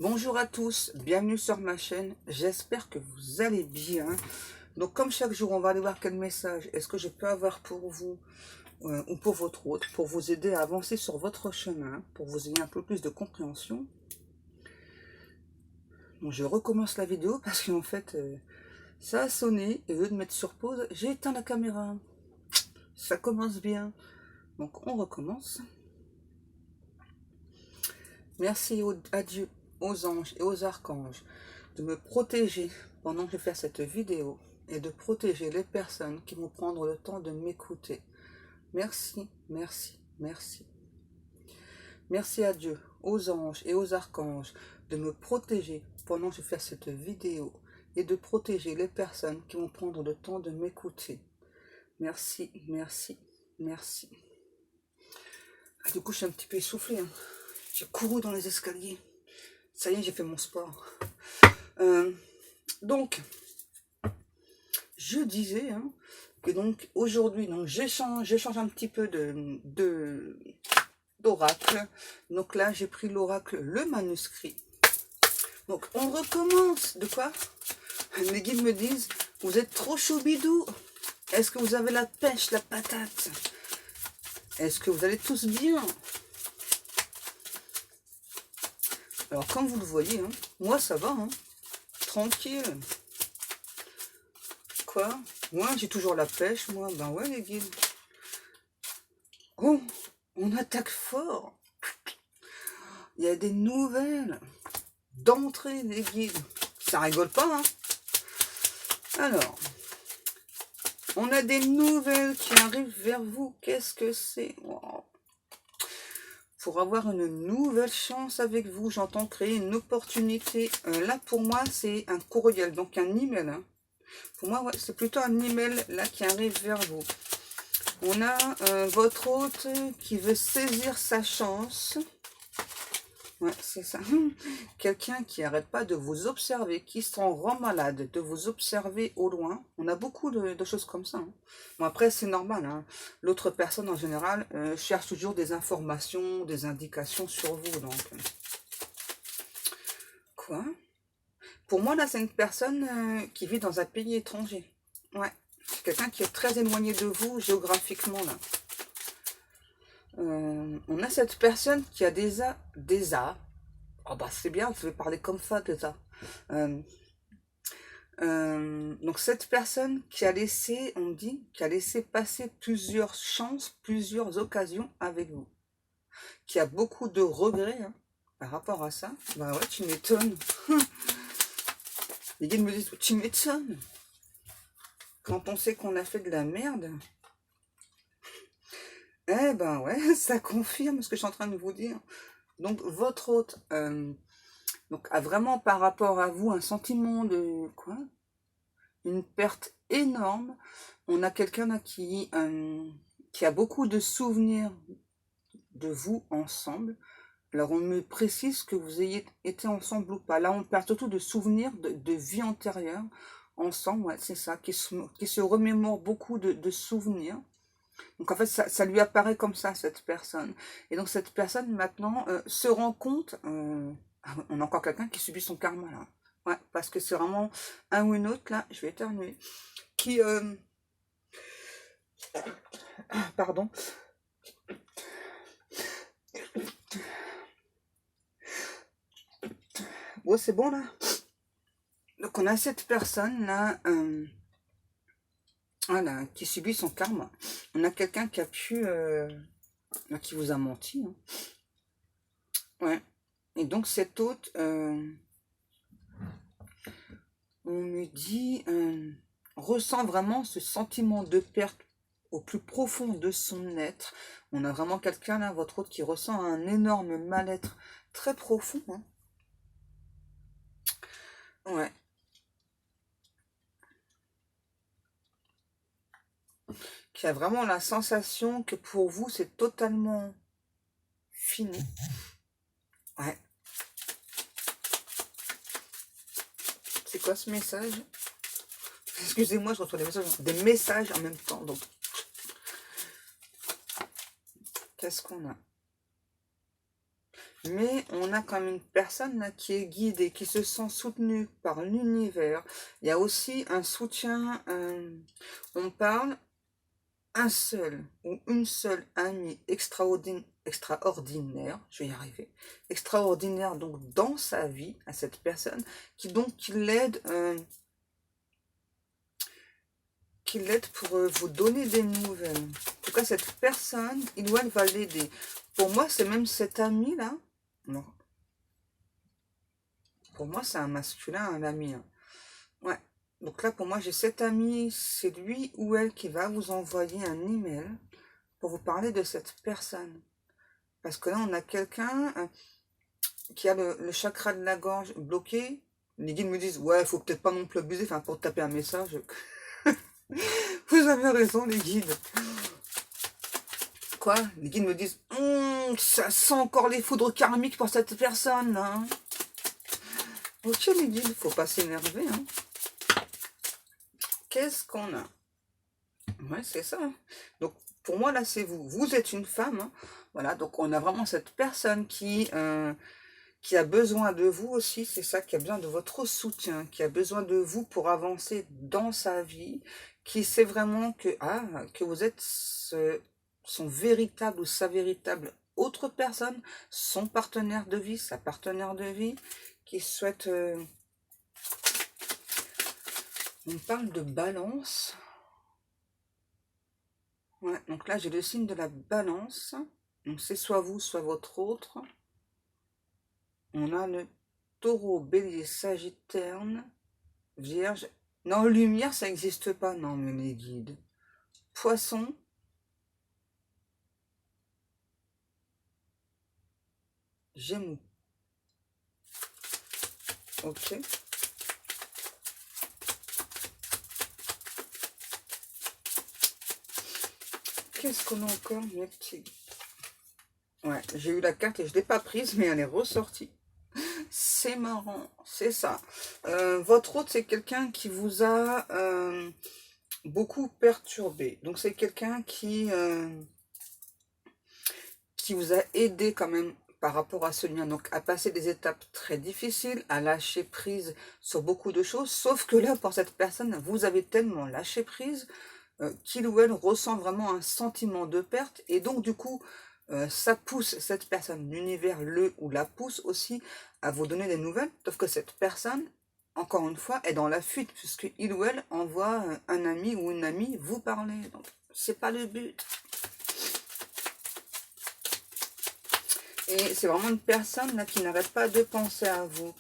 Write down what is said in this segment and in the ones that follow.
Bonjour à tous, bienvenue sur ma chaîne, j'espère que vous allez bien. Donc comme chaque jour, on va aller voir quel message est-ce que je peux avoir pour vous ou pour votre autre, pour vous aider à avancer sur votre chemin, pour vous ayez un peu plus de compréhension. Donc je recommence la vidéo parce qu'en fait, ça a sonné et au lieu de mettre sur pause, j'ai éteint la caméra. Ça commence bien, donc on recommence. Merci à Dieu, aux anges et aux archanges de me protéger pendant que je fais cette vidéo et de protéger les personnes qui vont prendre le temps de m'écouter. Merci, merci, merci. Merci à Dieu, aux anges et aux archanges de me protéger pendant que je fais cette vidéo et de protéger les personnes qui vont prendre le temps de m'écouter. Merci, merci, merci. Du coup, je suis un petit peu essoufflée. J'ai couru dans les escaliers. Ça y est, j'ai fait mon sport. Donc, je disais que donc aujourd'hui, j'échange un petit peu d'oracle. Donc là, j'ai pris l'oracle, le manuscrit. Donc, on recommence. De quoi? Les guides me disent, vous êtes trop choubidou. Est-ce que vous avez la pêche, la patate? Est-ce que vous allez tous bien? Alors, comme vous le voyez, moi, ça va, tranquille. Quoi? Moi, j'ai toujours la pêche, moi. Ben ouais, les guides. Oh, on attaque fort. Il y a des nouvelles d'entrée, les guides. Ça rigole pas, Alors, on a des nouvelles qui arrivent vers vous. Qu'est-ce que c'est? Wow. Pour avoir une nouvelle chance avec vous, j'entends créer une opportunité. Là, pour moi, c'est un courriel, donc un email. Pour moi, ouais, c'est plutôt un email là qui arrive vers vous. On a votre hôte qui veut saisir sa chance. Ouais, c'est ça. Quelqu'un qui n'arrête pas de vous observer, qui s'en rend malade, de vous observer au loin. On a beaucoup de choses comme ça. Bon, après, c'est normal. L'autre personne, en général, cherche toujours des informations, des indications sur vous. Donc, quoi? Pour moi, là, c'est une personne qui vit dans un pays étranger. Ouais. C'est quelqu'un qui est très éloigné de vous géographiquement, là. On a cette personne qui a des A. Oh bah c'est bien, je vais parler comme ça déjà. Donc cette personne qui a laissé, on dit, qui a laissé passer plusieurs chances, plusieurs occasions avec vous, qui a beaucoup de regrets par rapport à ça. Bah ouais, tu m'étonnes. Les gars me disent, tu m'étonnes. Quand on sait qu'on a fait de la merde, eh ben ouais, ça confirme ce que je suis en train de vous dire. Donc votre hôte donc, a vraiment par rapport à vous un sentiment de quoi? Une perte énorme. On a quelqu'un là qui a beaucoup de souvenirs de vous ensemble. Alors on me précise que vous ayez été ensemble ou pas. Là on perd surtout de souvenirs de vie antérieure ensemble, ouais, c'est ça, qui se remémore beaucoup de souvenirs. Donc en fait ça lui apparaît comme ça, cette personne. Et donc cette personne maintenant se rend compte, on a encore quelqu'un qui subit son karma là. Ouais, parce que c'est vraiment un ou une autre, là, je vais éternuer, qui, pardon, bon, c'est bon, là. Donc, on a cette personne-là, voilà, qui subit son karma. On a quelqu'un qui a pu, qui vous a menti, Ouais. Et donc, cet autre, on me dit, ressent vraiment ce sentiment de perte au plus profond de son être. On a vraiment quelqu'un là, votre autre, qui ressent un énorme mal-être très profond. Ouais. Qui a vraiment la sensation que pour vous, c'est totalement fini. Ouais. C'est quoi ce message? Excusez-moi, je reçois des messages en même temps. Donc, qu'est-ce qu'on a? Mais on a quand même une personne là qui est guidée, qui se sent soutenue par l'univers. Il y a aussi un soutien, on parle un seul ou une seule amie extraordinaire, je vais y arriver, extraordinaire donc dans sa vie, à cette personne, qui l'aide pour vous donner des nouvelles. En tout cas, cette personne, il ou elle va l'aider. Pour moi, c'est même cet ami-là. Non. Pour moi, c'est un masculin, un ami. Hein. Ouais. Donc là, pour moi, j'ai cet ami, c'est lui ou elle qui va vous envoyer un email pour vous parler de cette personne. Parce que là, on a quelqu'un qui a le chakra de la gorge bloqué. Les guides me disent, ouais, faut peut-être pas non plus abuser, enfin, pour taper un message. Vous avez raison, les guides. Quoi? Les guides me disent, ça sent encore les foudres karmiques pour cette personne, hein. Ok, les guides, faut pas s'énerver, hein. Qu'est-ce qu'on a? Ouais, c'est ça. Donc, pour moi, là, c'est vous. Vous êtes une femme, hein. Voilà, donc on a vraiment cette personne qui a besoin de vous aussi, c'est ça, qui a besoin de votre soutien, qui a besoin de vous pour avancer dans sa vie, qui sait vraiment que vous êtes son véritable ou sa véritable autre personne, son partenaire de vie, sa partenaire de vie, qui souhaite... on parle de balance. Ouais, donc là, j'ai le signe de la balance. Donc c'est soit vous, soit votre autre. On a le taureau, bélier, sagittaire, vierge. Non, lumière, ça n'existe pas. Non, mais les guides. Poisson. Gémeaux. Ok. Qu'est-ce qu'on a encore, mes petits? Ouais, j'ai eu la carte et je ne l'ai pas prise, mais elle est ressortie. C'est marrant, c'est ça. Votre autre, c'est quelqu'un qui vous a beaucoup perturbé. Donc, c'est quelqu'un qui vous a aidé quand même par rapport à ce lien. Donc, à passer des étapes très difficiles, à lâcher prise sur beaucoup de choses. Sauf que là, pour cette personne, vous avez tellement lâché prise qu'il ou elle ressent vraiment un sentiment de perte. Et donc, du coup, ça pousse cette personne, l'univers le ou la pousse aussi à vous donner des nouvelles. Sauf que cette personne, encore une fois, est dans la fuite, puisque il ou elle envoie un ami ou une amie vous parler. Donc, c'est pas le but. Et c'est vraiment une personne là qui n'arrête pas de penser à vous,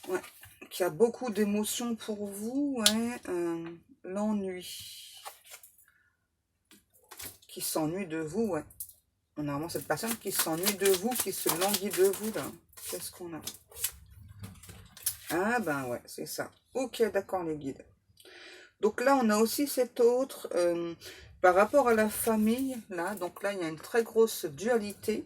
ouais, qui a beaucoup d'émotions pour vous, ouais, l'ennui, qui s'ennuie de vous, ouais. On a vraiment cette personne qui s'ennuie de vous, qui se languit de vous, là. Qu'est-ce qu'on a? Ah ben ouais, c'est ça. Ok, d'accord les guides. Donc là, on a aussi cet autre, par rapport à la famille, là, donc là, il y a une très grosse dualité.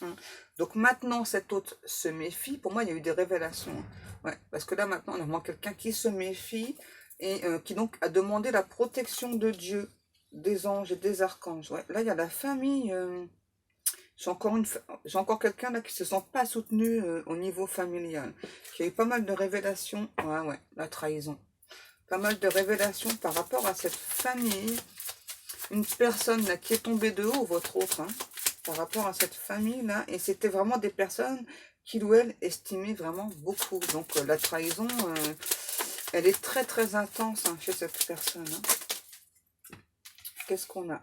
Hein. Donc maintenant, cet autre se méfie. Pour moi, il y a eu des révélations. Hein. Ouais, parce que là, maintenant, on a vraiment quelqu'un qui se méfie et qui donc a demandé la protection de Dieu, des anges et des archanges. Ouais, là, il y a la famille. J'ai encore quelqu'un là qui se sent pas soutenu au niveau familial, qui a eu pas mal de révélations. Ouais, ouais, la trahison. Pas mal de révélations par rapport à cette famille. Une personne là qui est tombée de haut, votre autre, hein, par rapport à cette famille-là. Et c'était vraiment des personnes qu'il ou elle estimait vraiment beaucoup. Donc la trahison, elle est très très intense hein, chez cette personne. Hein. Qu'est-ce qu'on a?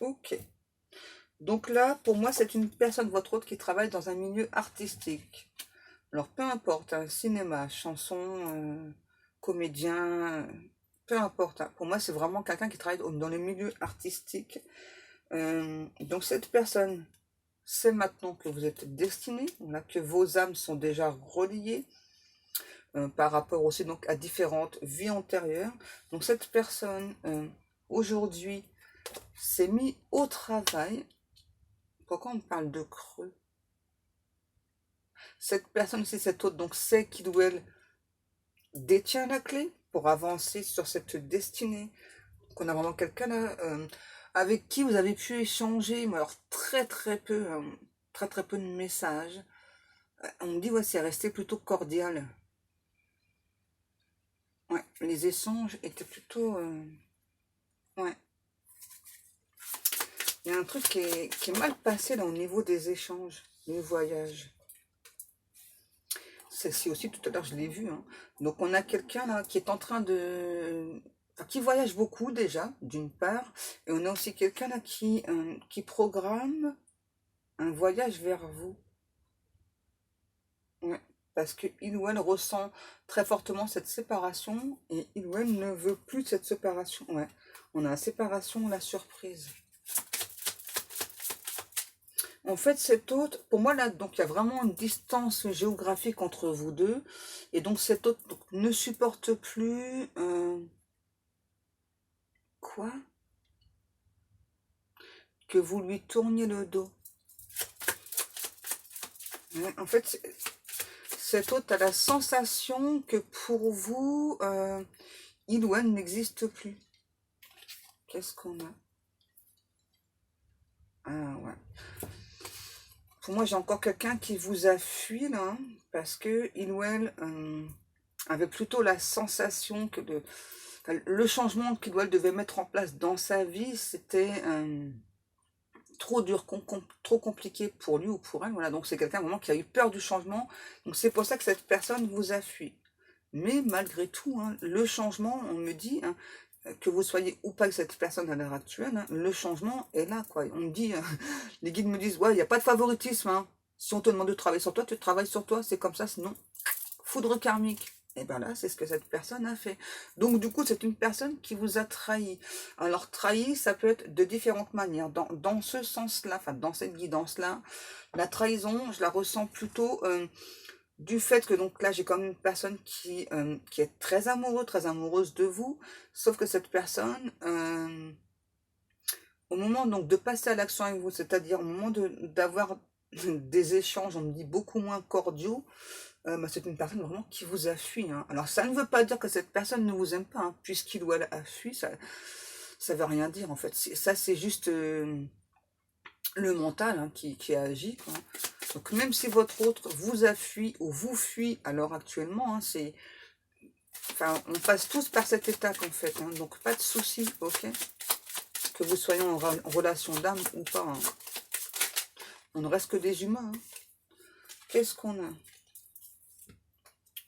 Ok. Donc là, pour moi, c'est une personne, votre autre, qui travaille dans un milieu artistique. Alors, peu importe, hein, cinéma, chanson, comédien, peu importe. Hein. Pour moi, c'est vraiment quelqu'un qui travaille dans le milieu artistique. Donc, cette personne, c'est maintenant que vous êtes destiné, que vos âmes sont déjà reliées par rapport aussi donc, à différentes vies antérieures. Donc, cette personne, aujourd'hui, s'est mise au travail. Pourquoi on parle de creux? Cette personne, c'est cette autre, donc c'est qu'il ou elle détient la clé pour avancer sur cette destinée. Qu'on a vraiment quelqu'un là, avec qui vous avez pu échanger, mais alors très très peu de messages. On me dit, ouais, c'est resté plutôt cordial. Ouais, les échanges étaient plutôt... ouais, il y a un truc qui est mal passé là, au niveau des échanges, les voyages. Celle-ci aussi, tout à l'heure, je l'ai vu, hein. Donc, on a quelqu'un là qui est en train de... Enfin, qui voyage beaucoup déjà, d'une part. Et on a aussi quelqu'un là qui programme un voyage vers vous. Ouais. Parce que il ou elle ressent très fortement cette séparation et il ou elle ne veut plus de cette séparation. Ouais. On a la séparation, la surprise. En fait, cet autre, pour moi, là, donc il y a vraiment une distance géographique entre vous deux. Et donc cet autre donc, ne supporte plus... quoi? Que vous lui tourniez le dos. Ouais, en fait, cet autre a la sensation que pour vous, il ou elle n'existe plus. Qu'est-ce qu'on a? Ah ouais. Pour moi, j'ai encore quelqu'un qui vous a fui là, hein, parce que il ou elle avait plutôt la sensation que enfin, le changement qu'il ou elle devait mettre en place dans sa vie, c'était trop dur, trop compliqué pour lui ou pour elle. Voilà, donc c'est quelqu'un vraiment qui a eu peur du changement. Donc c'est pour ça que cette personne vous a fui. Mais malgré tout, hein, le changement, on me dit, hein, que vous soyez ou pas avec cette personne à l'heure actuelle, hein, le changement est là, quoi. On me dit, les guides me disent, ouais, il n'y a pas de favoritisme, hein. Si on te demande de travailler sur toi, tu travailles sur toi, c'est comme ça, sinon, foudre karmique. Et bien là, c'est ce que cette personne a fait. Donc du coup, c'est une personne qui vous a trahi. Alors trahi, ça peut être de différentes manières. Dans ce sens-là, enfin dans cette guidance-là, la trahison, je la ressens plutôt du fait que donc là, j'ai comme une personne qui est très très amoureuse de vous, sauf que cette personne, au moment donc de passer à l'action avec vous, c'est-à-dire au moment d'avoir des échanges, on me dit beaucoup moins cordiaux, bah, c'est une personne vraiment qui vous a fui, hein. Alors ça ne veut pas dire que cette personne ne vous aime pas, hein, puisqu'il ou elle a fui, ça veut rien dire en fait. Ça c'est juste le mental, hein, qui agit, quoi. Donc même si votre autre vous a fui ou vous fuit à l'heure actuellement, hein, enfin, on passe tous par cette étape en fait, hein, donc pas de souci, ok? Que vous soyez en relation d'âme ou pas, hein. On ne reste que des humains, hein. Qu'est-ce qu'on a?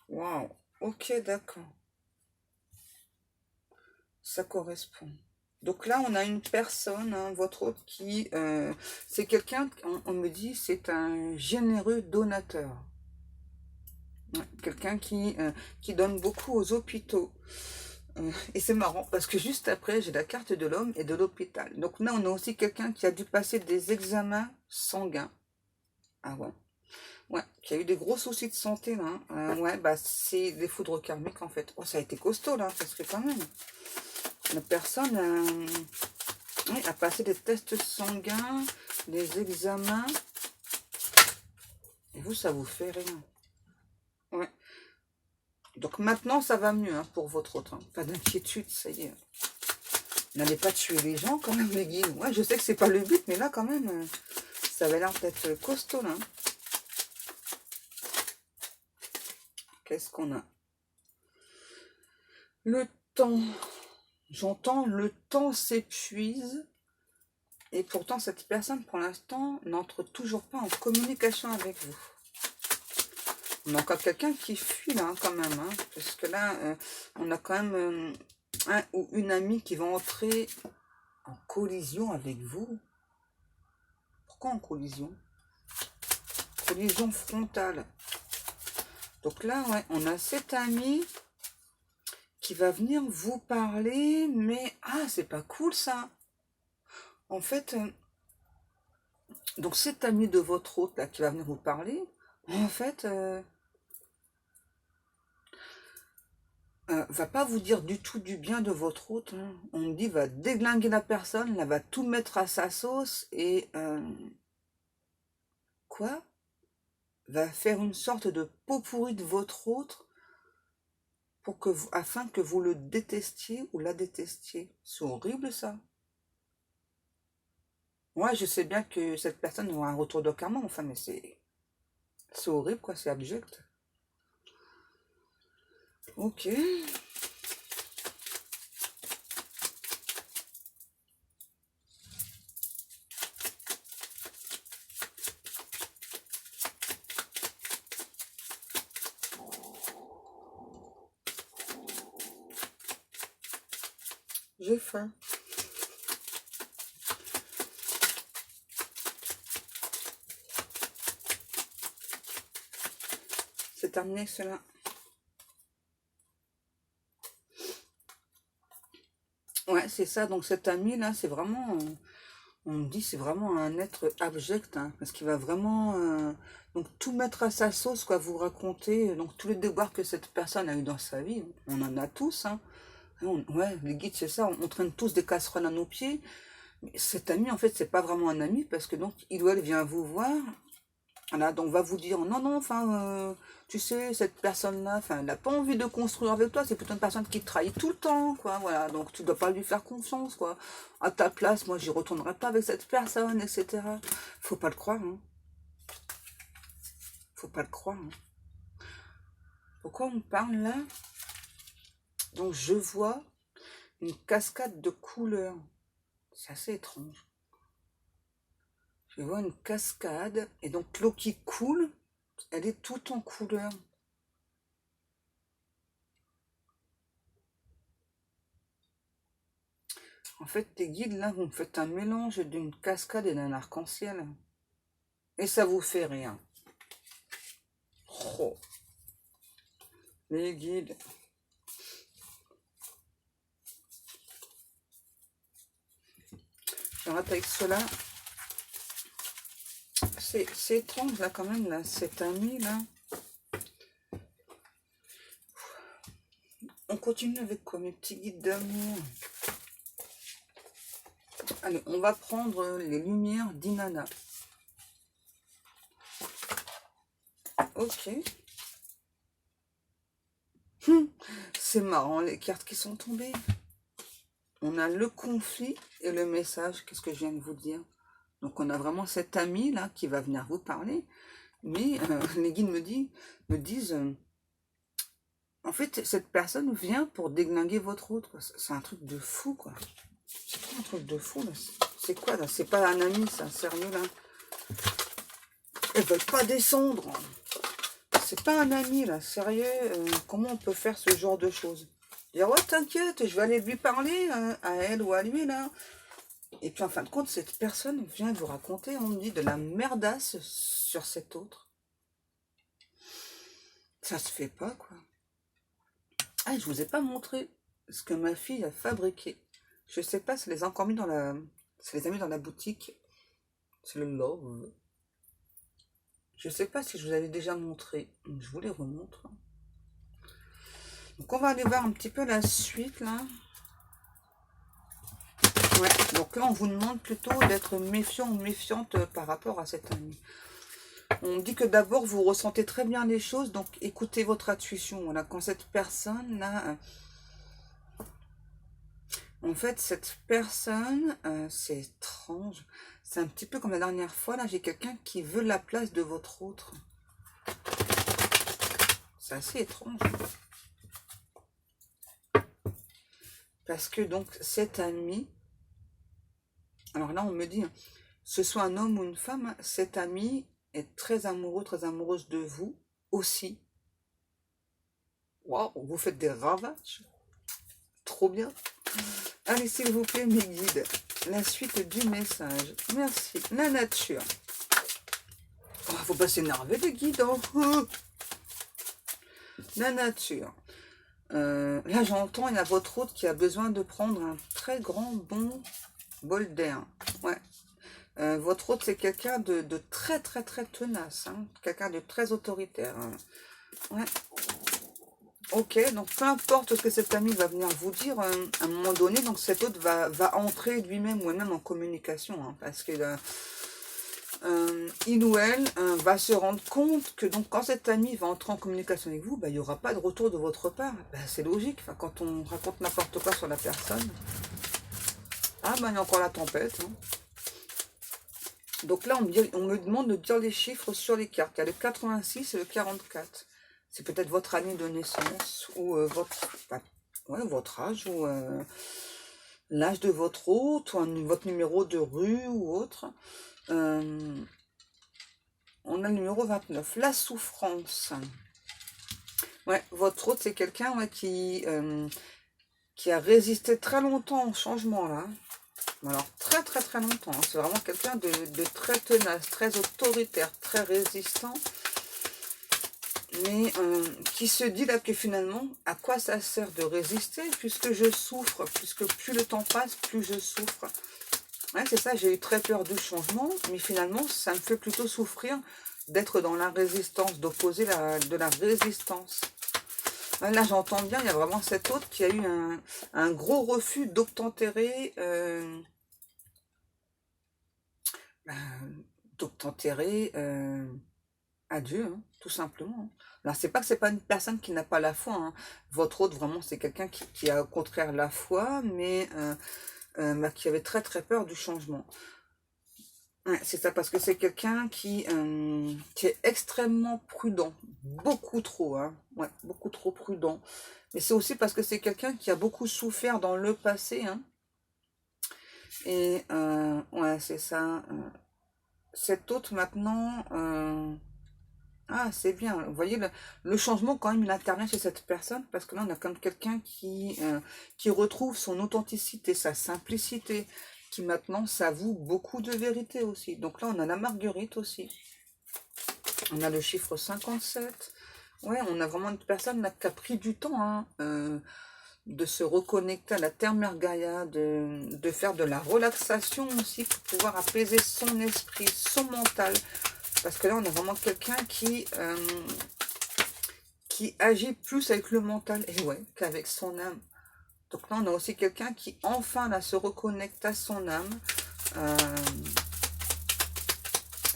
Waouh, ok, d'accord. Ça correspond. Donc là, on a une personne, hein, votre autre, c'est quelqu'un, on me dit, c'est un généreux donateur. Ouais, quelqu'un qui donne beaucoup aux hôpitaux. Et c'est marrant, parce que juste après, j'ai la carte de l'homme et de l'hôpital. Donc là, on a aussi quelqu'un qui a dû passer des examens sanguins. Ah ouais. Ouais, qui a eu des gros soucis de santé, là, hein. Ouais, bah c'est des foudres karmiques, en fait. Oh, ça a été costaud, là, parce que quand même, la personne oui, a passé des tests sanguins, des examens, et vous, ça vous fait rien. Ouais. Donc maintenant, ça va mieux, hein, pour votre autre, hein. Pas d'inquiétude, ça y est. N'allez pas tuer les gens, quand même, les guides. Ouais, je sais que c'est pas le but, mais là, quand même, ça avait l'air d'être costaud, là, hein. Qu'est-ce qu'on a? Le temps. J'entends, le temps s'épuise. Et pourtant, cette personne, pour l'instant, n'entre toujours pas en communication avec vous. On a encore quelqu'un qui fuit, là, hein, quand même, hein, parce que là, on a quand même un ou une amie qui va entrer en collision avec vous. Pourquoi en collision? Collision frontale. Donc là, ouais, on a cet ami qui va venir vous parler, mais... Ah, c'est pas cool, ça. En fait, donc cet ami de votre hôte, là, qui va venir vous parler, en fait... va pas vous dire du tout du bien de votre hôte, hein. On me dit, va déglinguer la personne, là, va tout mettre à sa sauce, et... quoi? Va faire une sorte de pot pourri de votre hôte, afin que vous le détestiez ou la détestiez. C'est horrible, ça. Ouais, je sais bien que cette personne aura un retour de karma, enfin, mais c'est horrible, quoi, c'est abject. Ok. J'ai faim. C'est terminé cela. Ouais, c'est ça. Donc cet ami là, c'est vraiment, on me dit, c'est vraiment un être abject, hein, parce qu'il va vraiment, donc tout mettre à sa sauce, quoi. Vous raconter, donc tous les déboires que cette personne a eu dans sa vie, on en a tous, hein. Ouais, les guides, c'est ça. On traîne tous des casseroles à nos pieds. Mais cet ami, en fait, c'est pas vraiment un ami parce que donc il ou elle vient vous voir. Voilà, donc on va vous dire non, non, enfin, tu sais, cette personne-là, enfin, elle n'a pas envie de construire avec toi, c'est plutôt une personne qui te trahit tout le temps, quoi, voilà, donc tu dois pas lui faire confiance, quoi. À ta place, moi, j'y retournerai pas avec cette personne, etc. Faut pas le croire, hein. Faut pas le croire, hein. Pourquoi on parle là? Donc je vois une cascade de couleurs. C'est assez étrange. Je vois une cascade, et donc l'eau qui coule, elle est toute en couleur. En fait, tes guides, là, vous me faites un mélange d'une cascade et d'un arc-en-ciel. Et ça vous fait rien. Oh, les guides. J'arrête avec cela. C'est étrange, là, quand même, là, cet ami, là. On continue avec quoi, mes petits guides d'amour? Allez, on va prendre les lumières d'Inanna. Ok. C'est marrant, les cartes qui sont tombées. On a le conflit et le message. Qu'est-ce que je viens de vous dire? Donc, on a vraiment cet ami, là, qui va venir vous parler. Mais les guides me disent en fait, cette personne vient pour déglinguer votre autre. C'est un truc de fou, quoi. C'est quoi un truc de fou, là? C'est quoi, là? C'est pas un ami, ça, sérieux, là? Elles veulent pas descendre. C'est pas un ami, là, sérieux. Comment on peut faire ce genre de choses? Dire, ouais, t'inquiète, je vais aller lui parler, à elle ou à lui, là. Et puis, en fin de compte, cette personne vient vous raconter, on me dit, de la merdasse sur cet autre. Ça se fait pas, quoi. Ah, je vous ai pas montré ce que ma fille a fabriqué. Je sais pas, ça les a encore mis dans la... Ça les a mis dans la boutique. C'est le love. Je sais pas si je vous avais déjà montré. Je vous les remontre. Donc on va aller voir un petit peu la suite là. Ouais, donc là on vous demande plutôt d'être méfiant ou méfiante par rapport à cet ami. On dit que d'abord vous ressentez très bien les choses, donc écoutez votre intuition. Voilà, quand cette personne là... En fait, cette personne, c'est étrange. C'est un petit peu comme la dernière fois, là, j'ai quelqu'un qui veut la place de votre autre. C'est assez étrange. Parce que donc, cet ami, alors là, on me dit, ce soit un homme ou une femme, cet ami est très amoureux, très amoureuse de vous aussi. Waouh, vous faites des ravages. Trop bien. Allez, s'il vous plaît, mes guides, la suite du message. Merci. La nature. Oh, faut pas s'énerver, les guides. Hein. La nature. Là, j'entends, il y a votre hôte qui a besoin de prendre un très grand bon bol d'air. Ouais. Votre hôte, c'est quelqu'un de très, très, très tenace. Hein. Quelqu'un de très autoritaire. Hein. Ouais. Ok, donc peu importe ce que cet ami va venir vous dire, à un moment donné, donc cet hôte va entrer lui-même ou elle-même en communication. Hein, parce que... il ou elle va se rendre compte que donc quand cet ami va entrer en communication avec vous, bah, il n'y aura pas de retour de votre part. Bah, c'est logique, enfin, quand on raconte n'importe quoi sur la personne. Ah bah il y a encore la tempête. Hein. Donc là, on me demande de dire les chiffres sur les cartes. Il y a le 86 et le 44. C'est peut-être votre année de naissance ou votre âge ou l'âge de votre hôte ou votre numéro de rue ou autre. On a le numéro 29, la souffrance. Ouais, votre hôte, c'est quelqu'un qui a résisté très longtemps au changement, là. Alors, très très très longtemps. Hein. C'est vraiment quelqu'un de très tenace, très autoritaire, très résistant. Mais qui se dit là que finalement, à quoi ça sert de résister puisque je souffre, puisque plus le temps passe, plus je souffre. Ouais, c'est ça, j'ai eu très peur du changement, mais finalement, ça me fait plutôt souffrir d'être dans la résistance, d'opposer de la résistance. Là, j'entends bien, il y a vraiment cet autre qui a eu un gros refus d'obtempérer, à Dieu, hein, tout simplement. Alors, c'est pas que c'est pas une personne qui n'a pas la foi. Hein. Votre autre, vraiment, c'est quelqu'un qui a au contraire la foi, mais qui avait très très peur du changement. Ouais, c'est ça, parce que c'est quelqu'un qui est extrêmement prudent, beaucoup trop, hein, ouais, beaucoup trop prudent. Mais c'est aussi parce que c'est quelqu'un qui a beaucoup souffert dans le passé, hein, et ouais, c'est ça. Cet autre maintenant, ah, c'est bien. Vous voyez, le changement, quand même, il intervient chez cette personne, parce que là, on a comme quelqu'un qui retrouve son authenticité, sa simplicité, qui maintenant s'avoue beaucoup de vérité aussi. Donc là, on a la Marguerite aussi. On a le chiffre 57. Ouais, on a vraiment une personne là, qui a pris du temps hein, de se reconnecter à la Terre-Mère Gaïa, de faire de la relaxation aussi pour pouvoir apaiser son esprit, son mental. Parce que là, on a vraiment quelqu'un qui agit plus avec le mental, et ouais, qu'avec son âme. Donc là, on a aussi quelqu'un qui, enfin, là, se reconnecte à son âme.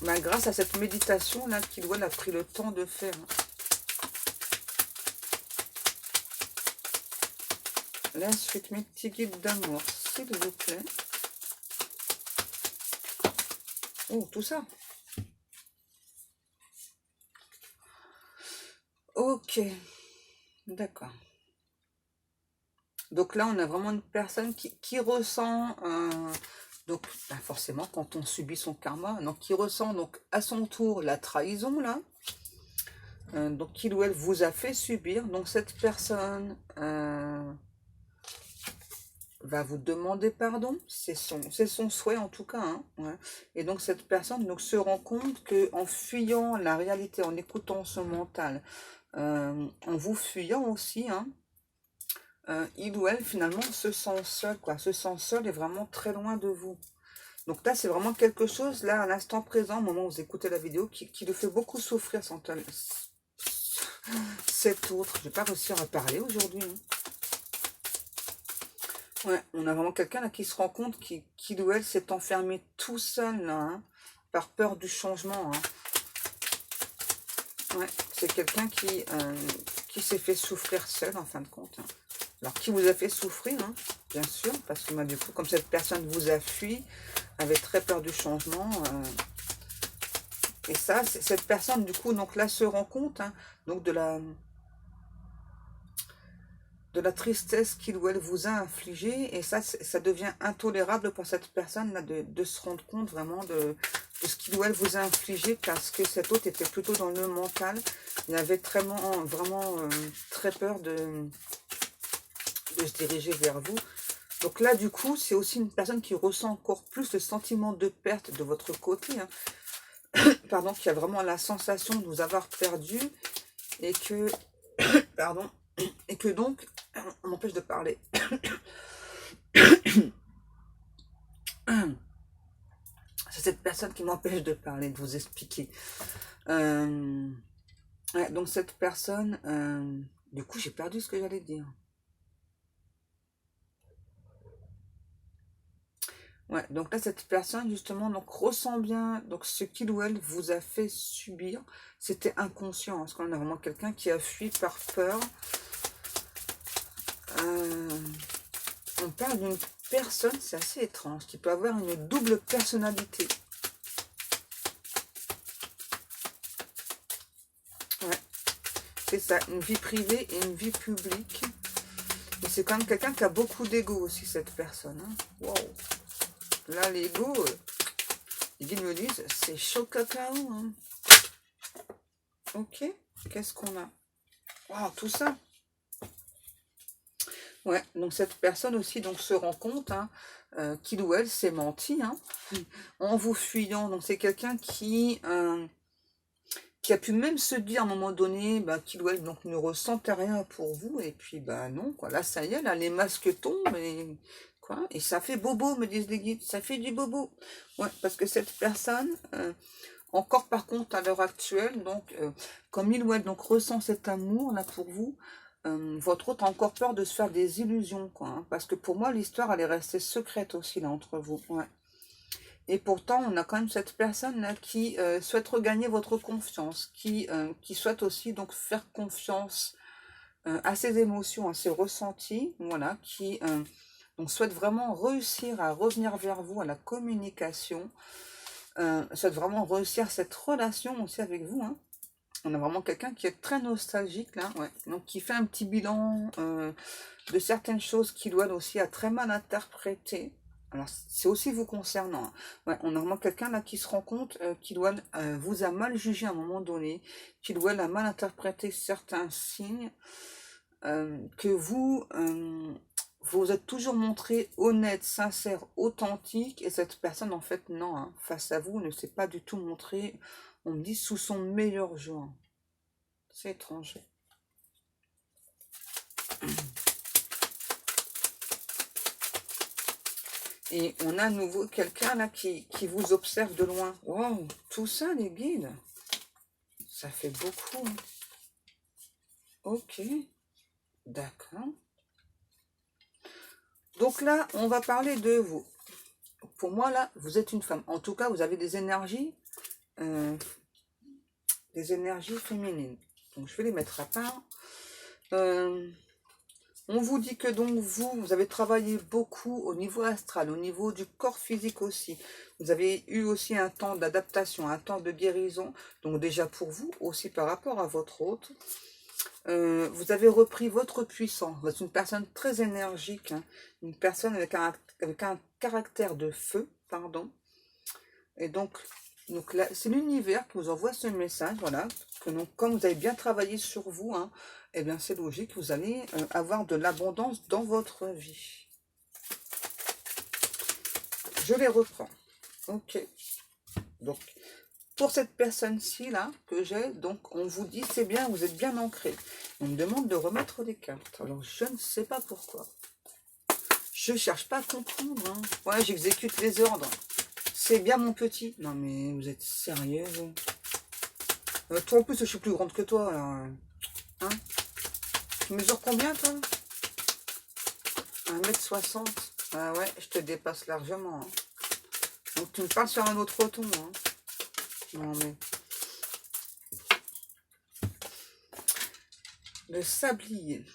Grâce à cette méditation, là, qu'il a pris le temps de faire. La suite, mes petits guides d'amour, s'il vous plaît. Oh, tout ça. Ok, d'accord. Donc là, on a vraiment une personne qui ressent, donc forcément, quand on subit son karma, donc qui ressent donc à son tour la trahison là, donc qu'il ou elle vous a fait subir. Donc cette personne va vous demander pardon, c'est son souhait en tout cas. Hein, ouais. Et donc cette personne donc se rend compte que en fuyant la réalité, en écoutant son mental, en vous fuyant aussi, hein, il ou elle finalement se sent seul, quoi, se sent seul et vraiment très loin de vous. Donc là, c'est vraiment quelque chose, là, à l'instant présent, au moment où vous écoutez la vidéo, qui le fait beaucoup souffrir, cet autre. Je vais pas réussir à parler aujourd'hui. Hein. Ouais, on a vraiment quelqu'un là qui se rend compte qu'il ou elle s'est enfermé tout seul, là, hein, par peur du changement. Hein. Ouais, c'est quelqu'un qui s'est fait souffrir seul, en fin de compte. Hein. Alors, qui vous a fait souffrir, hein, bien sûr, parce que du coup, comme cette personne vous a fui, avait très peur du changement, et ça, cette personne, du coup, donc là, se rend compte, hein, donc de la tristesse qu'il ou elle vous a infligée, et ça devient intolérable pour cette personne-là de se rendre compte vraiment de ce qu'il ou elle vous a infligé, parce que cet autre était plutôt dans le mental, il avait vraiment très peur de se diriger vers vous. Donc là, du coup, c'est aussi une personne qui ressent encore plus le sentiment de perte de votre côté, hein. Pardon, qui a vraiment la sensation de vous avoir perdu, et que, pardon, et que donc, on m'empêche de parler. C'est cette personne qui m'empêche de parler, de vous expliquer. Ouais, donc cette personne, du coup, j'ai perdu ce que j'allais dire. Ouais, donc là, cette personne, justement, donc, ressent bien donc, ce qu'il ou elle vous a fait subir. C'était inconscient, hein, parce qu'on a vraiment quelqu'un qui a fui par peur. On parle d'une personne, c'est assez étrange, qui peut avoir une double personnalité. C'est ça, une vie privée et une vie publique. Et c'est quand même quelqu'un qui a beaucoup d'ego aussi, cette personne. Hein. Wow. Là, l'ego, les guides me disent, c'est chaud cacao. Hein. Ok, qu'est-ce qu'on a? Wow, tout ça. Ouais, donc cette personne aussi donc se rend compte hein, qu'il ou elle s'est menti hein, en vous fuyant. Donc c'est quelqu'un qui a pu même se dire à un moment donné bah, qu'il ou elle donc, ne ressentait rien pour vous. Et puis bah non, quoi. Là ça y est, là les masques tombent et quoi. Et ça fait bobo, me disent les guides, ça fait du bobo. Ouais, parce que cette personne, encore par contre à l'heure actuelle, donc comme il ou elle donc ressent cet amour là pour vous. Votre autre a encore peur de se faire des illusions, quoi. Hein, parce que pour moi, l'histoire, elle est restée secrète aussi, là, entre vous. Ouais. Et pourtant, on a quand même cette personne-là qui souhaite regagner votre confiance, qui souhaite aussi donc faire confiance à ses émotions, à ses ressentis, voilà, qui donc souhaite vraiment réussir à revenir vers vous, à la communication, souhaite vraiment réussir cette relation aussi avec vous, hein. On a vraiment quelqu'un qui est très nostalgique là, ouais. Donc qui fait un petit bilan de certaines choses qu'il doit aussi a très mal interprété. Alors c'est aussi vous concernant. Hein. Ouais, on a vraiment quelqu'un là qui se rend compte qu'il doit vous a mal jugé à un moment donné, qu'il doit a mal interprété certains signes, que vous êtes toujours montré honnête, sincère, authentique, et cette personne en fait non, hein, face à vous ne s'est pas du tout montré. On me dit sous son meilleur jour. C'est étrange. Et on a à nouveau quelqu'un là qui vous observe de loin. Waouh, tout ça les guides. Ça fait beaucoup. Hein. Ok, d'accord. Donc là, on va parler de vous. Pour moi là, vous êtes une femme. En tout cas, vous avez des énergies féminines. Donc je vais les mettre à part. On vous dit que donc vous avez travaillé beaucoup au niveau astral, au niveau du corps physique aussi. Vous avez eu aussi un temps d'adaptation, un temps de guérison. Donc déjà pour vous, aussi par rapport à votre hôte. Vous avez repris votre puissance. Vous êtes une personne très énergique. Hein, une personne avec un caractère de feu, pardon. Et donc là, c'est l'univers qui vous envoie ce message, voilà, que donc, comme vous avez bien travaillé sur vous, hein, eh bien c'est logique, vous allez avoir de l'abondance dans votre vie. Je les reprends. Ok. Donc, pour cette personne-ci, là, que j'ai, donc on vous dit, c'est bien, vous êtes bien ancré. On me demande de remettre des cartes. Alors, je ne sais pas pourquoi. Je cherche pas à comprendre. Hein. Ouais, j'exécute les ordres. C'est bien mon petit. Non mais vous êtes sérieux vous toi en plus je suis plus grande que toi alors. Hein, tu mesures combien toi? 1,60 m. Ah ouais, je te dépasse largement. Hein. Donc tu me parles sur un autre ton. Hein. Non mais. Le sablier.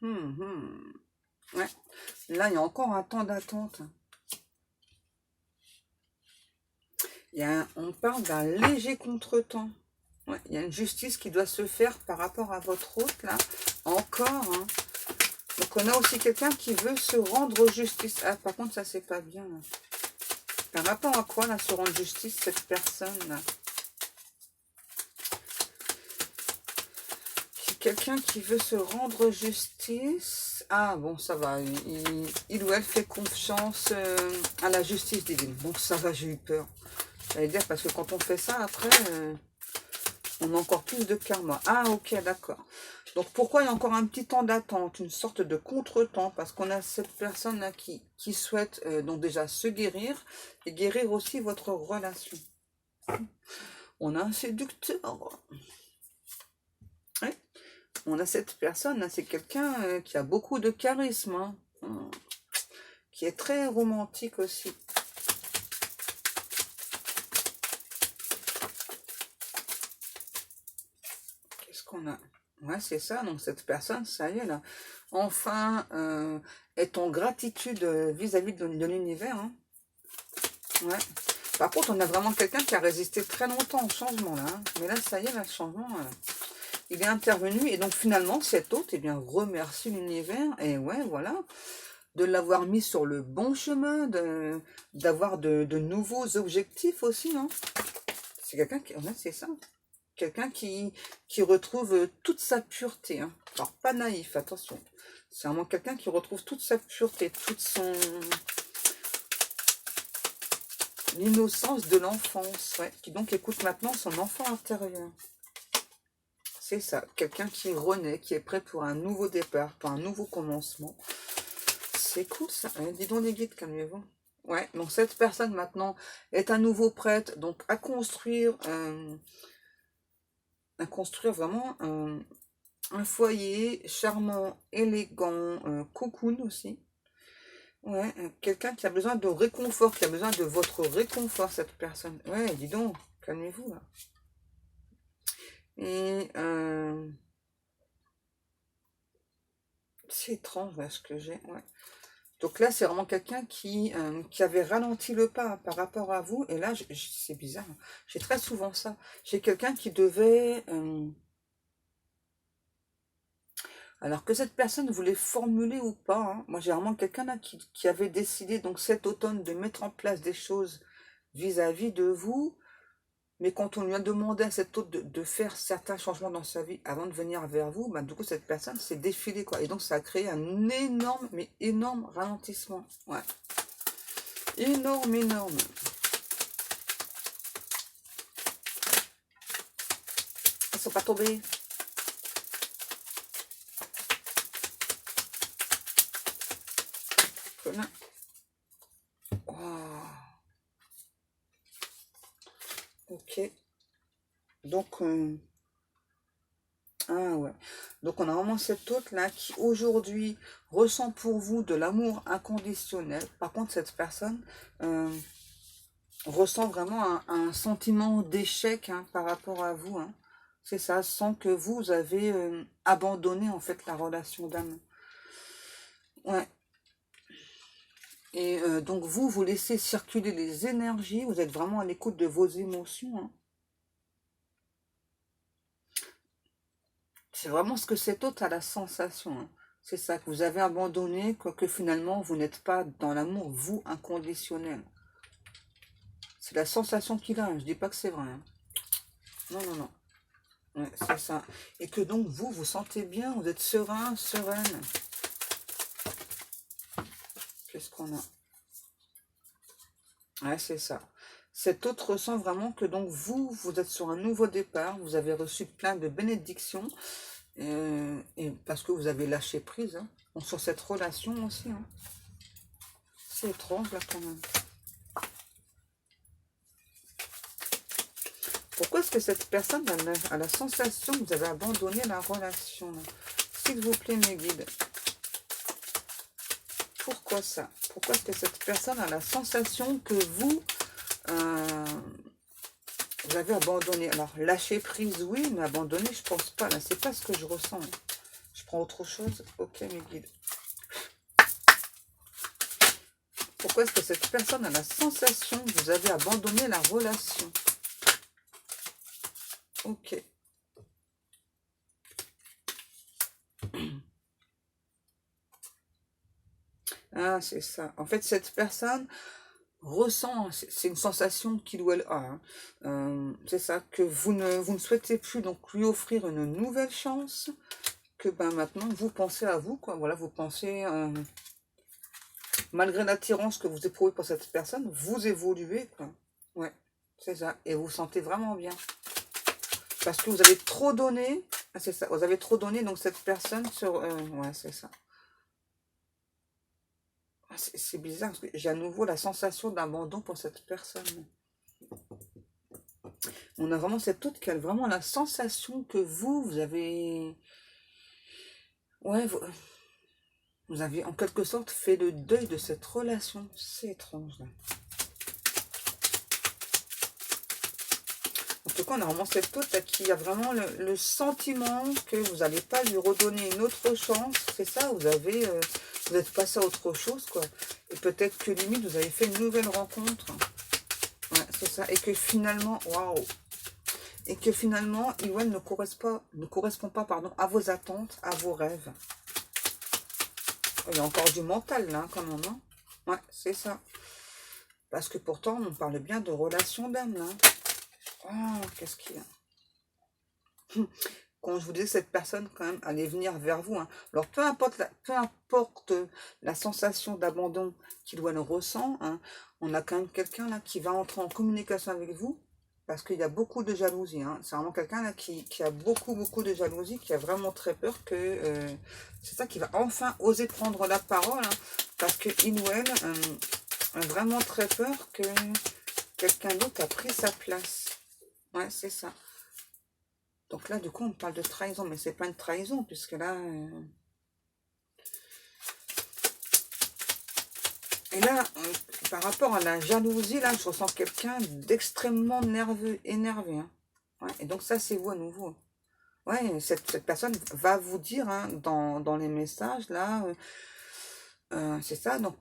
Ouais. Là il y a encore un temps d'attente. On parle d'un léger contretemps. Ouais, il y a une justice qui doit se faire par rapport à votre hôte, là. Encore, hein. Donc, on a aussi quelqu'un qui veut se rendre justice. Ah, par contre, ça, c'est pas bien. Là. Par rapport à quoi, là, se rendre justice, cette personne-là? Quelqu'un qui veut se rendre justice. Ah, bon, ça va. Il ou elle fait confiance à la justice divine. Bon, ça va, j'ai eu peur. J'allais dire, parce que quand on fait ça, après, on a encore plus de karma. Ah, ok, d'accord. Donc, pourquoi il y a encore un petit temps d'attente, une sorte de contretemps? Parce qu'on a cette personne-là qui souhaite donc déjà se guérir et guérir aussi votre relation. On a un séducteur. Ouais. On a cette personne-là, c'est quelqu'un qui a beaucoup de charisme, hein, qui est très romantique aussi. Qu'on a. Ouais, c'est ça. Donc, cette personne, ça y est, là, enfin, est en gratitude vis-à-vis de l'univers. Hein. Ouais. Par contre, on a vraiment quelqu'un qui a résisté très longtemps au changement, là. Hein. Mais là, ça y est, là, le changement, il est intervenu et donc finalement cet autre, eh bien, remercie l'univers et ouais, voilà, de l'avoir mis sur le bon chemin, d'avoir de nouveaux objectifs aussi, hein. C'est quelqu'un qui, ouais, c'est ça, quelqu'un qui retrouve toute sa pureté, hein. Alors pas naïf, attention, c'est vraiment quelqu'un qui retrouve toute sa pureté, toute son l'innocence de l'enfance, ouais, qui donc écoute maintenant son enfant intérieur. C'est ça, quelqu'un qui renaît, qui est prêt pour un nouveau départ, pour un nouveau commencement. C'est cool ça. Dis donc les guides, calmez-vous. Ouais, donc cette personne maintenant est à nouveau prête donc à construire vraiment un foyer charmant, élégant, cocoon aussi. Ouais, quelqu'un qui a besoin de réconfort, qui a besoin de votre réconfort, cette personne. Ouais, dis donc, calmez-vous là. Et c'est étrange, voilà ce que j'ai. Ouais. Donc là, c'est vraiment quelqu'un qui avait ralenti le pas par rapport à vous. Et là, c'est bizarre, hein. J'ai très souvent ça. J'ai quelqu'un qui devait... alors que cette personne voulait formuler ou pas, hein. Moi, j'ai vraiment quelqu'un là qui avait décidé donc cet automne de mettre en place des choses vis-à-vis de vous. Mais quand on lui a demandé à cet autre de faire certains changements dans sa vie avant de venir vers vous, bah, du coup, cette personne s'est défilée, quoi. Et donc, ça a créé un énorme, mais énorme ralentissement. Ouais. Énorme, énorme. Ils sont pas tombés. Voilà. Wow. Ok. Donc, ah ouais. Donc on a vraiment cet autre là qui aujourd'hui ressent pour vous de l'amour inconditionnel. Par contre, cette personne ressent vraiment un sentiment d'échec, hein, par rapport à vous, hein. C'est ça, sans que vous avez abandonné en fait la relation d'âme. Ouais. Et donc vous laissez circuler les énergies, vous êtes vraiment à l'écoute de vos émotions, hein. C'est vraiment ce que cet autre a la sensation, hein. C'est ça, que vous avez abandonné, que finalement vous n'êtes pas dans l'amour, vous, inconditionnel. C'est la sensation qu'il a, hein. Je dis pas que c'est vrai, hein. Non, non, non. Ouais, c'est ça. Et que donc vous, vous sentez bien, vous êtes serein, sereine. Qu'est-ce qu'on a? Ouais, c'est ça. Cet autre ressent vraiment que donc vous êtes sur un nouveau départ, vous avez reçu plein de bénédictions, et parce que vous avez lâché prise, hein. Bon, sur cette relation aussi, hein. C'est étrange là quand même. Pourquoi est-ce que cette personne a la sensation que vous avez abandonné la relation, là? S'il vous plaît, mes guides. Pourquoi ça? Pourquoi est-ce que cette personne a la sensation que vous avez abandonné? Alors, lâcher prise, oui, mais abandonner, je pense pas. Là, c'est pas ce que je ressens. Je prends autre chose. Ok, mes guides. Pourquoi est-ce que cette personne a la sensation que vous avez abandonné la relation? Ok. Ah, c'est ça. En fait, cette personne ressent, c'est une sensation qu'il ou elle a, hein. C'est ça, que vous ne souhaitez plus donc lui offrir une nouvelle chance, que ben maintenant vous pensez à vous, quoi. Voilà, vous pensez, malgré l'attirance que vous éprouvez pour cette personne, vous évoluez, quoi. Ouais, c'est ça. Et vous vous sentez vraiment bien. Parce que vous avez trop donné, ah, c'est ça, vous avez trop donné, donc cette personne sur... ouais, c'est ça. Ah, c'est bizarre, parce que j'ai à nouveau la sensation d'abandon pour cette personne. On a vraiment cette autre qui a vraiment la sensation que vous avez... Ouais, vous avez en quelque sorte fait le deuil de cette relation. C'est étrange, là. En tout cas, on a vraiment cette autre là, qui a vraiment le sentiment que vous n'allez pas lui redonner une autre chance. C'est ça, vous êtes passé à autre chose, quoi. Et peut-être que limite, vous avez fait une nouvelle rencontre. Ouais, c'est ça. Et que finalement, waouh. et que finalement, il ou elle ne correspond pas pardon, à vos attentes, à vos rêves. Il y a encore du mental là, quand même. Hein. Ouais, c'est ça. Parce que pourtant, on parle bien de relation d'âme là. Oh, qu'est-ce qu'il y a? Quand je vous disais que cette personne, quand même, allait venir vers vous. Hein. Alors, peu importe la sensation d'abandon qu'il ou elle ressent, hein, on a quand même quelqu'un là qui va entrer en communication avec vous. Parce qu'il y a beaucoup de jalousie. Hein. C'est vraiment quelqu'un là qui a beaucoup de jalousie, qui a vraiment très peur que... c'est ça qui va enfin oser prendre la parole. Hein, parce qu'il ou elle a vraiment très peur que quelqu'un d'autre a pris sa place. Ouais, c'est ça. Donc là, du coup, on parle de trahison. Mais c'est pas une trahison, puisque là... Et là, par rapport à la jalousie, là, je ressens quelqu'un d'extrêmement nerveux, énervé. Hein. Ouais, et donc ça, c'est vous à nouveau. Ouais, cette personne va vous dire hein, dans les messages, là, c'est ça, donc,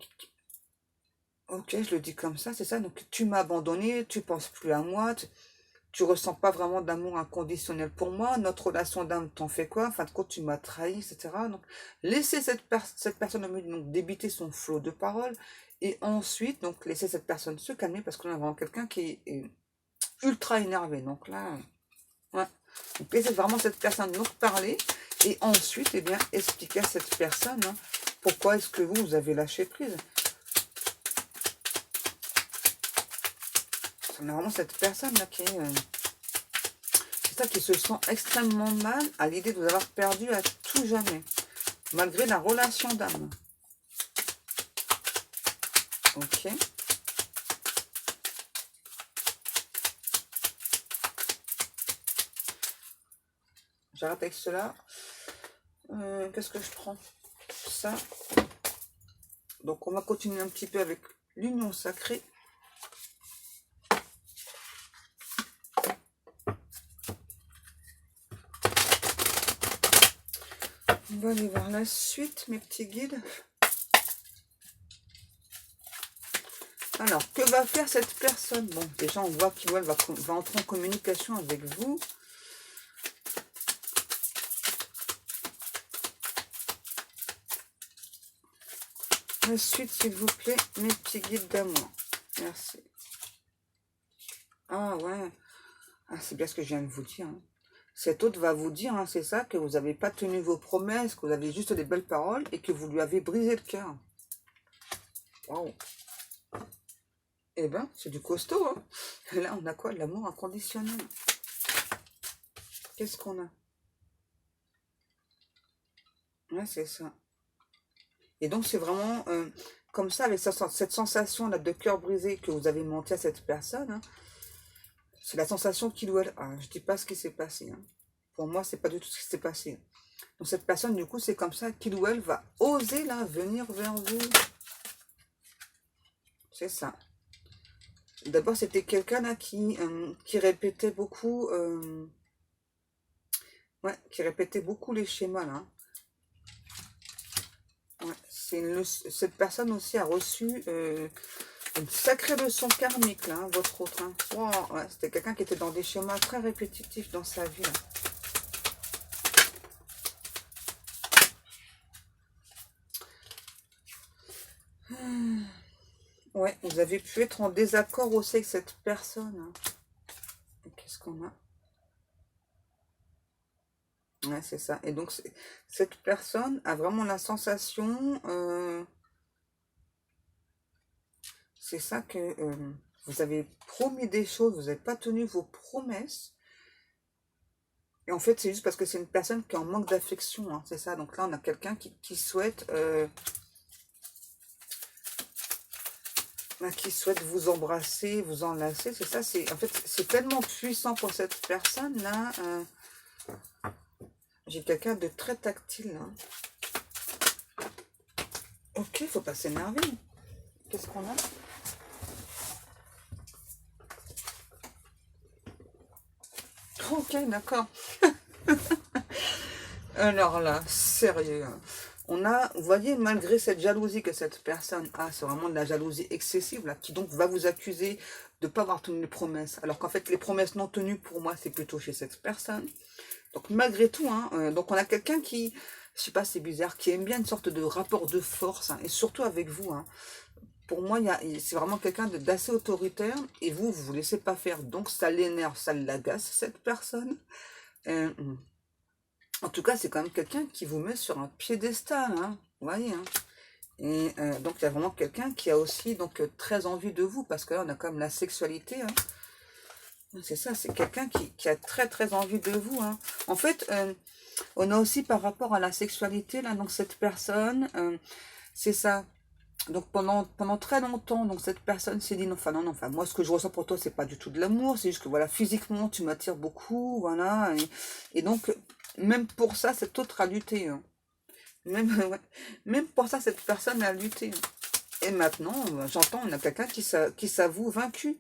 ok, je le dis comme ça, c'est ça, donc tu m'as abandonné, tu penses plus à moi, tu ressens pas vraiment d'amour inconditionnel pour moi, notre relation d'âme t'en fait quoi, en fin de compte, tu m'as trahi, etc. Donc, laissez cette personne au milieu, donc débiter son flot de paroles, et ensuite, donc, laissez cette personne se calmer, parce qu'on a vraiment quelqu'un qui est ultra énervé, donc là, ouais. Donc, laissez vraiment cette personne nous parler, et ensuite, eh bien, expliquer à cette personne hein, pourquoi est-ce que vous avez lâché prise. On a vraiment cette personne-là qui est... c'est ça qui se sent extrêmement mal à l'idée de vous avoir perdu à tout jamais, malgré la relation d'âme. Ok. J'arrête avec cela. Qu'est-ce que je prends? Ça. Donc, on va continuer un petit peu avec l'union sacrée. On va aller voir la suite, mes petits guides. Alors, que va faire cette personne? Bon, déjà, on voit qu'il va entrer en communication avec vous. La suite, s'il vous plaît, mes petits guides d'amour. Merci. Ah ouais. Ah, c'est bien ce que je viens de vous dire. Hein. Cet autre va vous dire, hein, c'est ça, que vous n'avez pas tenu vos promesses, que vous avez juste des belles paroles et que vous lui avez brisé le cœur. Waouh. Eh ben, c'est du costaud. Hein. Là, on a quoi? L'amour inconditionnel. Qu'est-ce qu'on a? Ouais, c'est ça. Et donc, c'est vraiment comme ça, avec cette sensation-là de cœur brisé que vous avez menti à cette personne. Hein, c'est la sensation qu'il ou elle a. Je ne dis pas ce qui s'est passé. Hein. Pour moi, c'est pas du tout ce qui s'est passé. Donc, cette personne, du coup, c'est comme ça qu'il ou elle va oser là, venir vers vous. C'est ça. D'abord, c'était quelqu'un là qui répétait beaucoup... ouais, qui répétait beaucoup les schémas là. Ouais, cette personne aussi a reçu une sacrée leçon karmique, là, hein, votre autre. Hein. Wow, ouais, c'était quelqu'un qui était dans des schémas très répétitifs dans sa vie. Là. Ouais, vous avez pu être en désaccord aussi avec cette personne. Hein. Qu'est-ce qu'on a? Ouais, c'est ça. Et donc, cette personne a vraiment la sensation... c'est ça que vous avez promis des choses, vous n'avez pas tenu vos promesses. Et en fait, c'est juste parce que c'est une personne qui est en manque d'affection, hein, c'est ça. Donc là, on a quelqu'un qui souhaite vous embrasser, vous enlacer. C'est ça. En fait, c'est tellement puissant pour cette personne-là. J'ai quelqu'un de très tactile. Hein. Ok, faut pas s'énerver. Qu'est-ce qu'on a? Ok, d'accord. Alors là, sérieux. Hein. On a, vous voyez, malgré cette jalousie que cette personne a, c'est vraiment de la jalousie excessive, là, qui donc va vous accuser de ne pas avoir tenu les promesses. Alors qu'en fait, les promesses non tenues, pour moi, c'est plutôt chez cette personne. Donc malgré tout, hein, donc on a quelqu'un qui, je sais pas, c'est bizarre, qui aime bien une sorte de rapport de force, hein, et surtout avec vous. Hein. Pour moi, c'est vraiment quelqu'un d'assez autoritaire, et vous laissez pas faire. Donc ça l'énerve, ça l'agace, cette personne. Euh, en tout cas, c'est quand même quelqu'un qui vous met sur un piédestal, hein, vous voyez. Hein. Et donc il y a vraiment quelqu'un qui a aussi donc très envie de vous, parce que là on a quand même la sexualité. Hein. C'est ça, c'est quelqu'un qui a très très envie de vous. Hein. En fait, on a aussi par rapport à la sexualité, là, donc cette personne, c'est ça. Donc pendant très longtemps, donc cette personne s'est dit non, enfin non, non, enfin moi ce que je ressens pour toi, c'est pas du tout de l'amour, c'est juste que voilà, physiquement tu m'attires beaucoup, voilà. Et donc, même pour ça, cette autre a lutté. Hein. Même, ouais, même pour ça, cette personne a lutté. Hein. Et maintenant, j'entends, on a quelqu'un qui s'avoue vaincu.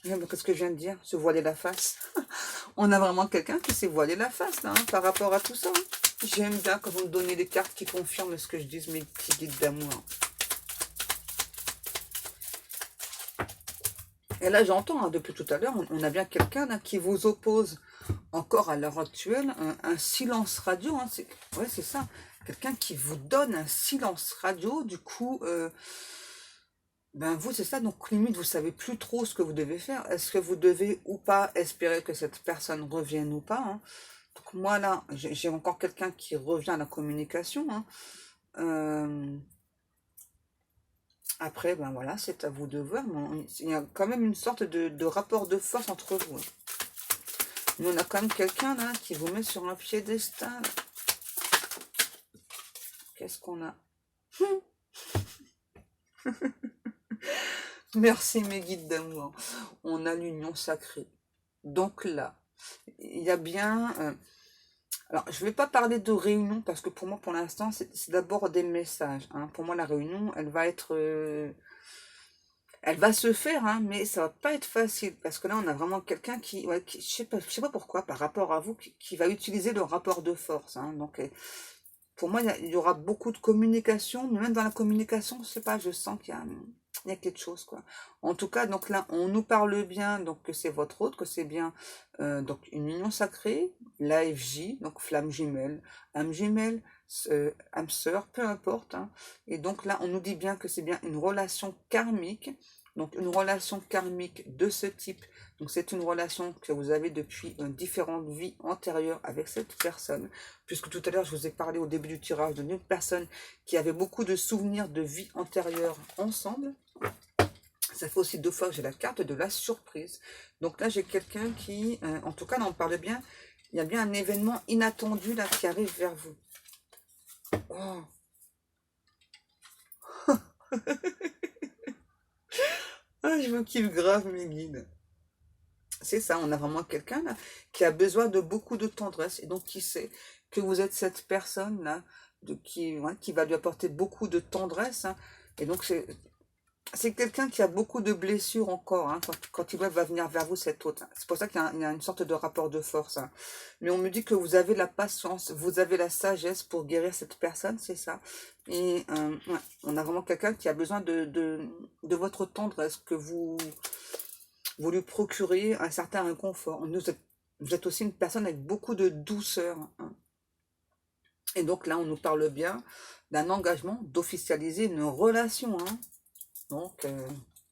Qu'est-ce que je viens de dire? Se voiler la face. On a vraiment quelqu'un qui s'est voilé la face, là, hein, par rapport à tout ça. Hein. J'aime bien quand vous me donnez des cartes qui confirment ce que je dis, mes petits guides d'amour. Et là, j'entends, hein, depuis tout à l'heure, on a bien quelqu'un qui vous oppose encore à l'heure actuelle, un silence radio. Hein, ouais, c'est ça. Quelqu'un qui vous donne un silence radio, du coup, ben vous, c'est ça. Donc, limite, vous savez plus trop ce que vous devez faire. Est-ce que vous devez ou pas espérer que cette personne revienne ou pas? Hein. Donc, moi, là, j'ai encore quelqu'un qui revient à la communication. Hein. Euh, Après, ben voilà, c'est à vous de voir. Mais il y a quand même une sorte de rapport de force entre vous. Hein. Mais on a quand même quelqu'un là qui vous met sur un piédestal. Qu'est-ce qu'on a? Merci mes guides d'amour. On a l'union sacrée. Donc là, il y a bien... alors, je ne vais pas parler de réunion parce que pour moi, pour l'instant, c'est d'abord des messages. Hein. Pour moi, la réunion, elle va être... elle va se faire, hein, mais ça va pas être facile parce que là, on a vraiment quelqu'un qui, ouais, je sais pas pourquoi, par rapport à vous, qui va utiliser le rapport de force. Hein. Donc, pour moi, il y aura beaucoup de communication, mais même dans la communication, je sais pas, je sens il y a quelque chose, quoi. En tout cas, donc là, on nous parle bien, donc que c'est votre hôte, que c'est bien donc une union sacrée, l'AFJ, donc flamme jumelle, âme jumelle, âme sœur, peu importe. Hein. Et donc là, on nous dit bien que c'est bien une relation karmique, donc une relation karmique de ce type. Donc c'est une relation que vous avez depuis différentes vies antérieures avec cette personne. Puisque tout à l'heure, je vous ai parlé au début du tirage d'une personne qui avait beaucoup de souvenirs de vie antérieure ensemble. Ça fait aussi 2 fois que j'ai la carte de la surprise. Donc là, j'ai quelqu'un qui, en tout cas, là, on parle bien, il y a bien un événement inattendu là qui arrive vers vous. Oh. Ah, je me kiffe grave, mes guides. C'est ça, on a vraiment quelqu'un là qui a besoin de beaucoup de tendresse et donc qui sait que vous êtes cette personne là ouais, qui va lui apporter beaucoup de tendresse. Hein. Et donc c'est quelqu'un qui a beaucoup de blessures encore hein, quand il va venir vers vous cet autre. Hein. C'est pour ça qu'il y a une sorte de rapport de force. Hein. Mais on me dit que vous avez la patience, vous avez la sagesse pour guérir cette personne, c'est ça. Et ouais, on a vraiment quelqu'un qui a besoin de votre tendresse, que vous lui procurez un certain réconfort. Vous êtes aussi une personne avec beaucoup de douceur. Hein. Et donc là, on nous parle bien d'un engagement, d'officialiser une relation. Hein. Donc,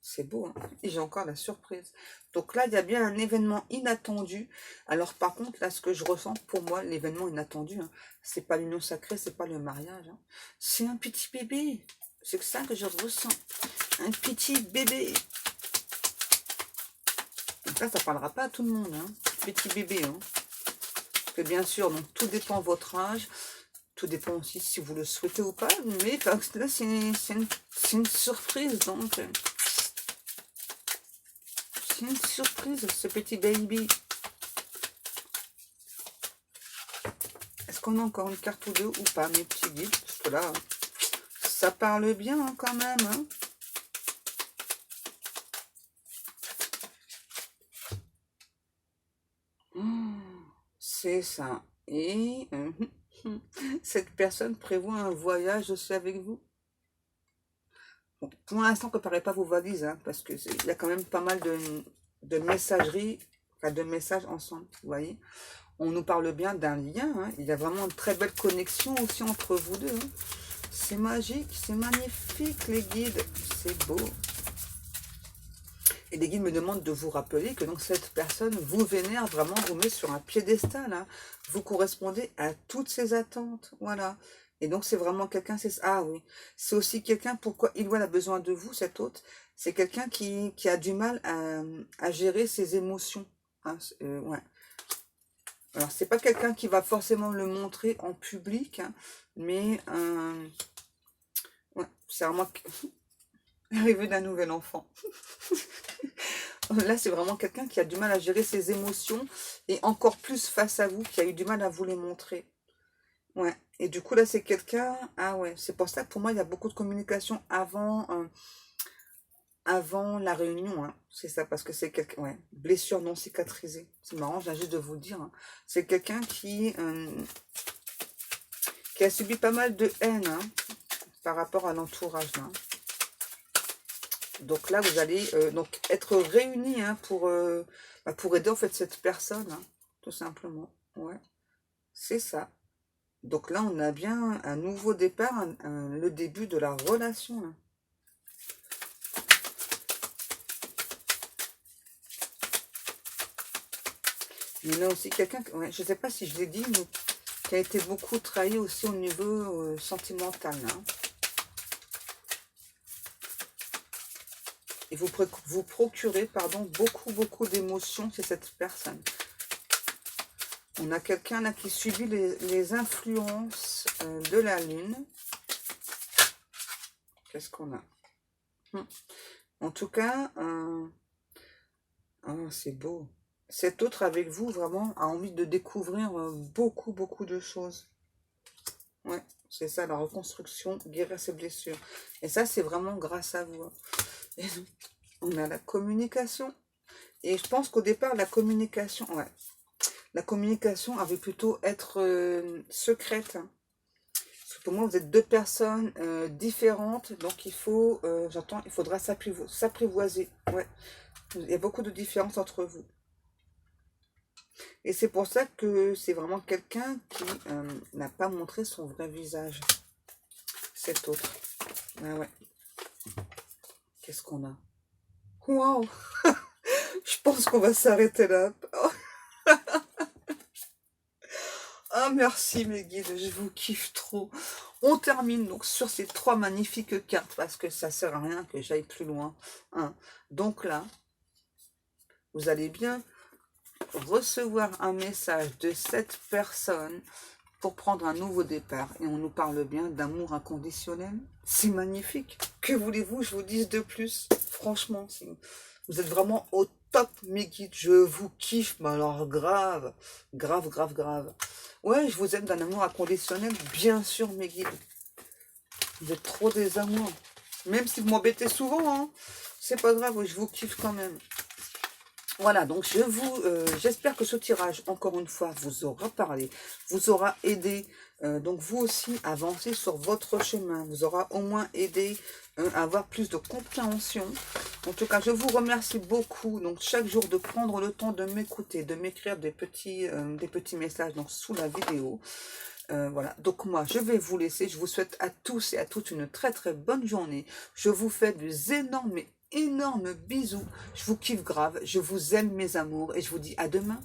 c'est beau. Hein. Et j'ai encore la surprise. Donc là, il y a bien un événement inattendu. Alors par contre, là, ce que je ressens, pour moi, l'événement inattendu, hein, c'est pas l'union sacrée, c'est pas le mariage. Hein. C'est un petit bébé. C'est ça que je ressens. Un petit bébé. Donc là, ça parlera pas à tout le monde. Hein. Petit bébé. Hein. Parce que bien sûr, donc, tout dépend de votre âge. Tout dépend aussi si vous le souhaitez ou pas. Mais là, c'est une surprise. Donc, c'est une surprise, ce petit baby. Est-ce qu'on a encore une carte ou deux ou pas, mes petits guides? Parce que là, ça parle bien hein, quand même. Hein. C'est ça. Et Cette personne prévoit un voyage aussi avec vous. Bon, pour l'instant, préparez pas vos valises, hein, parce que il y a quand même pas mal de messagerie, enfin de messages ensemble, vous voyez. On nous parle bien d'un lien, hein. Il y a vraiment une très belle connexion aussi entre vous deux, hein. C'est magique, c'est magnifique les guides, c'est beau. Et les guides me demandent de vous rappeler que donc cette personne vous vénère vraiment, vous met sur un piédestal, hein. Vous correspondez à toutes ses attentes, voilà. Et donc c'est vraiment quelqu'un, c'est ah oui, c'est aussi quelqu'un pourquoi il ou elle a besoin de vous, cet autre. C'est quelqu'un qui a du mal à gérer ses émotions, hein, ouais. Alors c'est pas quelqu'un qui va forcément le montrer en public, hein, mais ouais, c'est vraiment l'arrivée d'un nouvel enfant. Là, c'est vraiment quelqu'un qui a du mal à gérer ses émotions et encore plus face à vous, qui a eu du mal à vous les montrer. Ouais. Et du coup, là, c'est quelqu'un... Ah ouais, c'est pour ça que pour moi, il y a beaucoup de communication avant la réunion, hein. C'est ça, parce que c'est quelqu'un... Ouais, blessure non cicatrisée. C'est marrant, je viens juste de vous le dire, hein. C'est quelqu'un qui a subi pas mal de haine, hein, par rapport à l'entourage, hein. Donc là, vous allez donc être réunis, hein, pour aider en fait cette personne, hein, tout simplement. Ouais, c'est ça. Donc là, on a bien un nouveau départ, le début de la relation, hein. Il y en a aussi quelqu'un, ouais, je ne sais pas si je l'ai dit, mais qui a été beaucoup trahi aussi au niveau sentimental, hein. Et vous procurez, pardon, beaucoup d'émotions chez cette personne. On a quelqu'un là qui subit les influences de la lune. Qu'est-ce qu'on a? En tout cas, c'est beau. Cet autre avec vous, vraiment, a envie de découvrir beaucoup de choses. Ouais, c'est ça, la reconstruction, guérir ses blessures. Et ça, c'est vraiment grâce à vous, hein. Et on a la communication. Et je pense qu'au départ, la communication, ouais, la communication avait plutôt être secrète, hein. Parce que pour moi, vous êtes deux personnes différentes, donc il faut, j'entends, il faudra s'apprivoiser. Ouais, il y a beaucoup de différences entre vous. Et c'est pour ça que c'est vraiment quelqu'un qui n'a pas montré son vrai visage. Cet autre. Ah ouais. Qu'est-ce qu'on a? Waouh! Je pense qu'on va s'arrêter là. Ah, merci mes guides, je vous kiffe trop. On termine donc sur ces trois magnifiques cartes parce que ça sert à rien que j'aille plus loin, hein. Donc là, vous allez bien recevoir un message de cette personne pour prendre un nouveau départ. Et on nous parle bien d'amour inconditionnel. C'est magnifique. Que voulez-vous, je vous dise de plus? Franchement, vous êtes vraiment au top, mes guides. Je vous kiffe, mais alors grave. Grave. Ouais, je vous aime d'un amour inconditionnel, bien sûr, mes guides. Vous êtes trop des amours. Même si vous m'embêtez souvent, hein, c'est pas grave, je vous kiffe quand même. Voilà, donc j'espère que ce tirage, encore une fois, vous aura parlé, vous aura aidé, donc vous aussi, à avancer sur votre chemin, vous aura au moins aidé à avoir plus de compréhension. En tout cas, je vous remercie beaucoup, donc chaque jour de prendre le temps de m'écouter, de m'écrire des petits messages donc, sous la vidéo. Voilà, donc moi, je vais vous laisser, je vous souhaite à tous et à toutes une très bonne journée. Je vous fais des énormes bisous. Je vous kiffe grave. Je vous aime, mes amours. Et je vous dis à demain.